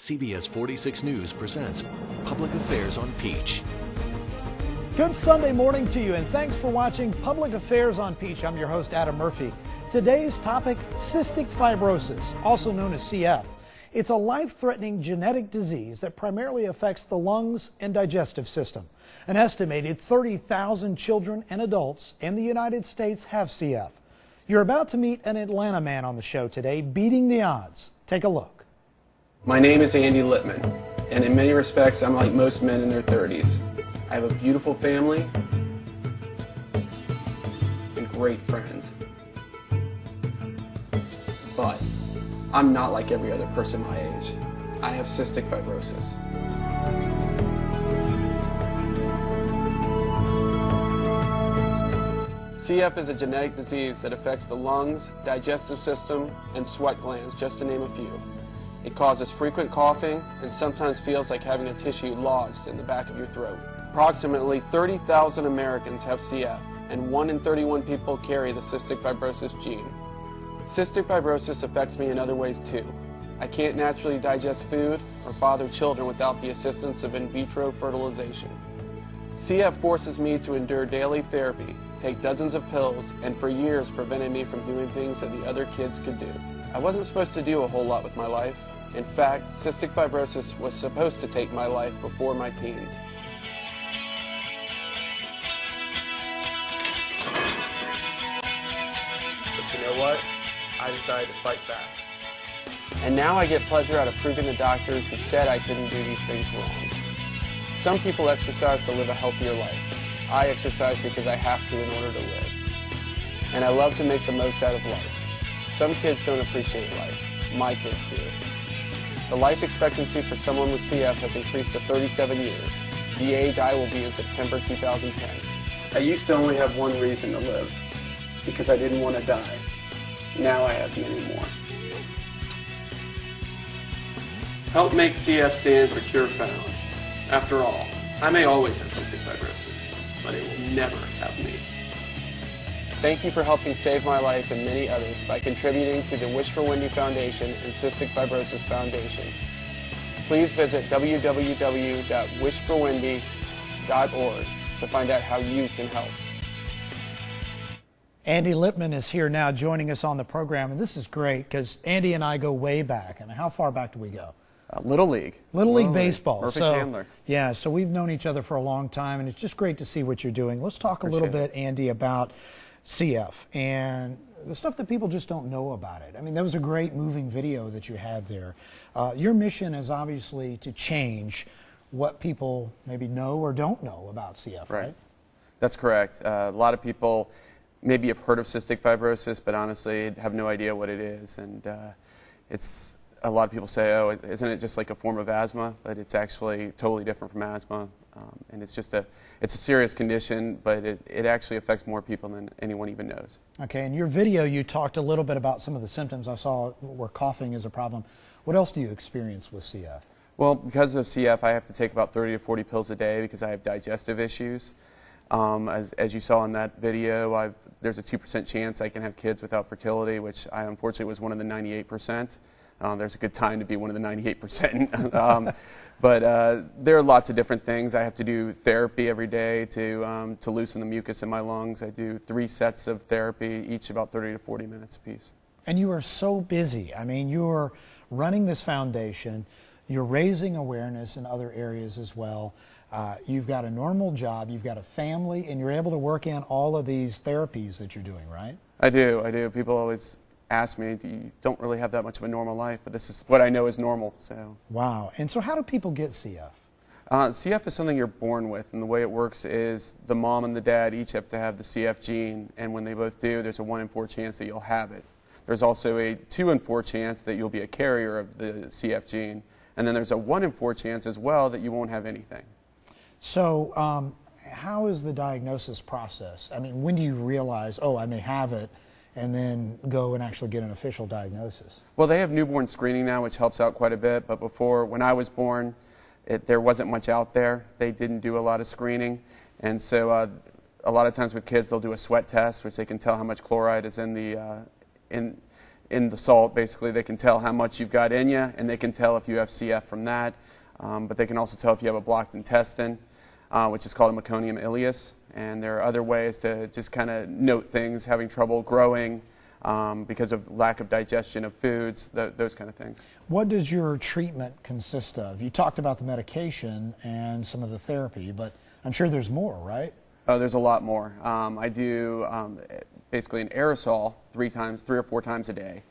CBS 46 News presents Public Affairs on Peach. Good Sunday morning to you, and thanks for watching Public Affairs on Peach. I'm your host, Adam Murphy. Today's topic, cystic fibrosis, also known as CF. It's a life-threatening genetic disease that primarily affects the lungs and digestive system. An estimated 30,000 children and adults in the United States have CF. You're about to meet an Atlanta man on the show today, beating the odds. Take a look. My name is Andy Littman, and in many respects, I'm like most men in their 30s. I have a beautiful family and great friends. But I'm not like every other person my age. I have cystic fibrosis. CF is a genetic disease that affects the lungs, digestive system, and sweat glands, just to name a few. It causes frequent coughing and sometimes feels like having a tissue lodged in the back of your throat. Approximately 30,000 Americans have CF, and 1 in 31 people carry the cystic fibrosis gene. Cystic fibrosis affects me in other ways too. I can't naturally digest food or father children without the assistance of in vitro fertilization. CF forces me to endure daily therapy, take dozens of pills, and for years prevented me from doing things that the other kids could do. I wasn't supposed to do a whole lot with my life. In fact, cystic fibrosis was supposed to take my life before my teens. But you know what? I decided to fight back. And now I get pleasure out of proving to doctors who said I couldn't do these things wrong. Some people exercise to live a healthier life. I exercise because I have to in order to live. And I love to make the most out of life. Some kids don't appreciate life. My kids do. The life expectancy for someone with CF has increased to 37 years, the age I will be in September 2010. I used to only have one reason to live, because I didn't want to die. Now I have many more. Help make CF stand for Cure Found. After all, I may always have cystic fibrosis, but it will never have me. Thank you for helping save my life and many others by contributing to the Wish for Wendy Foundation and Cystic Fibrosis Foundation. Please visit www.wishforwendy.org to find out how you can help. Andy Littman is here now joining us on the program, and this is great because Andy and I go way back. I mean, how far back do we go? Little League. Little League baseball. Murphy Chandler. Yeah, so we've known each other for a long time, and it's just great to see what you're doing. Let's talk a little bit, Andy, about CF and the stuff that people just don't know about it. I mean, that was a great moving video that you had there. Your mission is obviously to change what people maybe know or don't know about CF, right? That's correct. A lot of people maybe have heard of cystic fibrosis, but honestly have no idea what it is. And it's a lot of people say, oh, isn't it just like a form of asthma? But it's actually totally different from asthma. And it's just it's a serious condition, but it actually affects more people than anyone even knows. Okay, in your video you talked a little bit about some of the symptoms. I saw where coughing is a problem. What else do you experience with CF? Well, because of CF, I have to take about 30 to 40 pills a day because I have digestive issues. As you saw in that video, there's a 2% chance I can have kids without fertility, which I unfortunately was one of the 98%. There's a good time to be one of the 98%. But there are lots of different things. I have to do therapy every day to loosen the mucus in my lungs. I do 3 sets of therapy, each about 30 to 40 minutes apiece. And you are so busy. I mean, you're running this foundation. You're raising awareness in other areas as well. You've got a normal job. You've got a family, and you're able to work in all of these therapies that you're doing, right? I do. People always ask me, you don't really have that much of a normal life, but this is what I know is normal. So. Wow. And so how do people get CF? CF is something you're born with, and the way it works is the mom and the dad each have to have the CF gene, and when they both do, there's a 1 in 4 chance that you'll have it. There's also a 2 in 4 chance that you'll be a carrier of the CF gene, and then there's a 1 in 4 chance as well that you won't have anything. So how is the diagnosis process? I mean, when do you realize, oh, I may have it, and then go and actually get an official diagnosis? Well, they have newborn screening now, which helps out quite a bit, but before, when I was born, there wasn't much out there. They didn't do a lot of screening, and so a lot of times with kids, they'll do a sweat test, which they can tell how much chloride is in the in the salt. Basically, they can tell how much you've got in you, and they can tell if you have CF from that. But they can also tell if you have a blocked intestine, which is called a meconium ileus. And there are other ways to just kind of note things, having trouble growing because of lack of digestion of foods, those kind of things. What does your treatment consist of? You talked about the medication and some of the therapy, but I'm sure there's more, right? Oh, there's a lot more. I do basically an aerosol 3 or 4 times a day.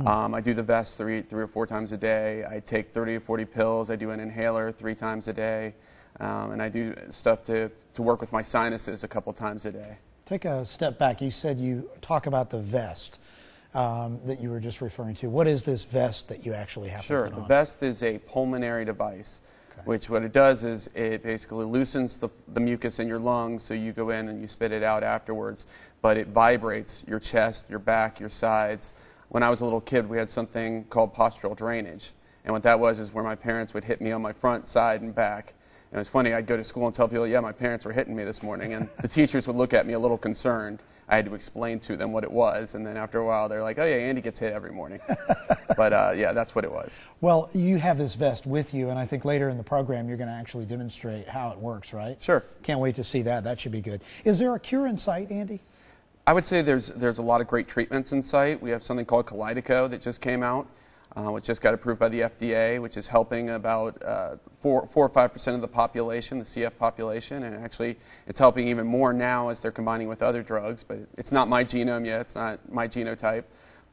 I do the vest 3 or 4 times a day. I take 30 to 40 pills. I do an inhaler 3 times a day. And I do stuff to work with my sinuses a couple times a day. Take a step back. You said you talk about the vest that you were just referring to. What is this vest that you actually have to put on? Sure. The vest is a pulmonary device, which what it does is it basically loosens the mucus in your lungs, so you go in and you spit it out afterwards, but it vibrates your chest, your back, your sides. When I was a little kid, we had something called postural drainage, and what that was is where my parents would hit me on my front, side, and back. And it was funny, I'd go to school and tell people, yeah, my parents were hitting me this morning, and the teachers would look at me a little concerned. I had to explain to them what it was, and then after a while, they're like, oh yeah, Andy gets hit every morning. But yeah, that's what it was. Well, you have this vest with you, and I think later in the program, you're going to actually demonstrate how it works, right? Sure. Can't wait to see that. That should be good. Is there a cure in sight, Andy? I would say there's a lot of great treatments in sight. We have something called Kalydeco that just came out, which just got approved by the FDA, which is helping about 4 or 5% of the population, the CF population, and actually it's helping even more now as they're combining with other drugs. But it's not my genome yet; it's not my genotype,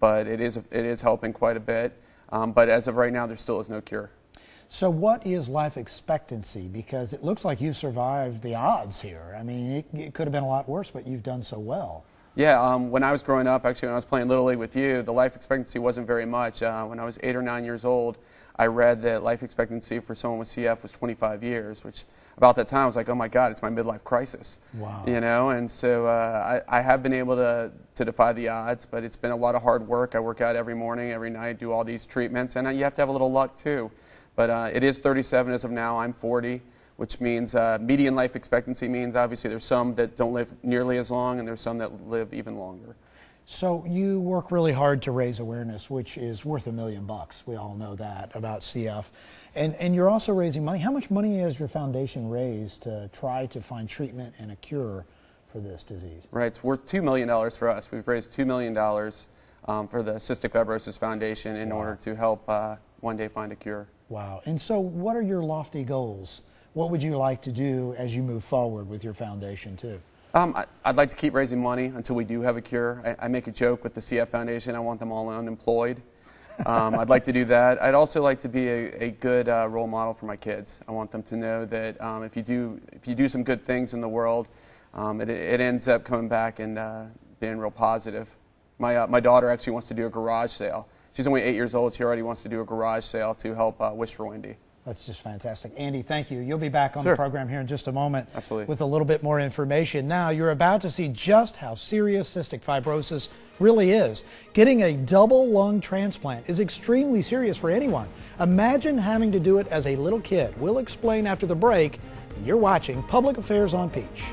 but it is helping quite a bit. But as of right now, there still is no cure. So what is life expectancy? Because it looks like you survived the odds here. I mean, it could have been a lot worse, but you've done so well. Yeah, when I was growing up, actually when I was playing Little League with you, the life expectancy wasn't very much. When I was 8 or 9 years old, I read that life expectancy for someone with CF was 25 years, which about that time I was like, oh my God, it's my midlife crisis. Wow. You know, and so I have been able to defy the odds, but it's been a lot of hard work. I work out every morning, every night, do all these treatments, and you have to have a little luck too. But it is 37 as of now. I'm 40. Which means median life expectancy means obviously there's some that don't live nearly as long and there's some that live even longer. So you work really hard to raise awareness, which is worth $1 million. We all know that about CF. And you're also raising money. How much money has your foundation raised to try to find treatment and a cure for this disease? Right, it's worth $2 million for us. We've raised $2 million for the Cystic Fibrosis Foundation in order to help one day find a cure. Wow. And so what are your lofty goals? What would you like to do as you move forward with your foundation, too? I'd like to keep raising money until we do have a cure. I make a joke with the CF Foundation. I want them all unemployed. I'd like to do that. I'd also like to be a good role model for my kids. I want them to know that if you do some good things in the world, it ends up coming back and being real positive. My daughter actually wants to do a garage sale. She's only 8 years old. She already wants to do a garage sale to help Wish for Wendy. That's just fantastic. Andy, thank you. You'll be back on the program here in just a moment. Absolutely. With a little bit more information. Now, you're about to see just how serious cystic fibrosis really is. Getting a double lung transplant is extremely serious for anyone. Imagine having to do it as a little kid. We'll explain after the break. You're watching Public Affairs on Peach.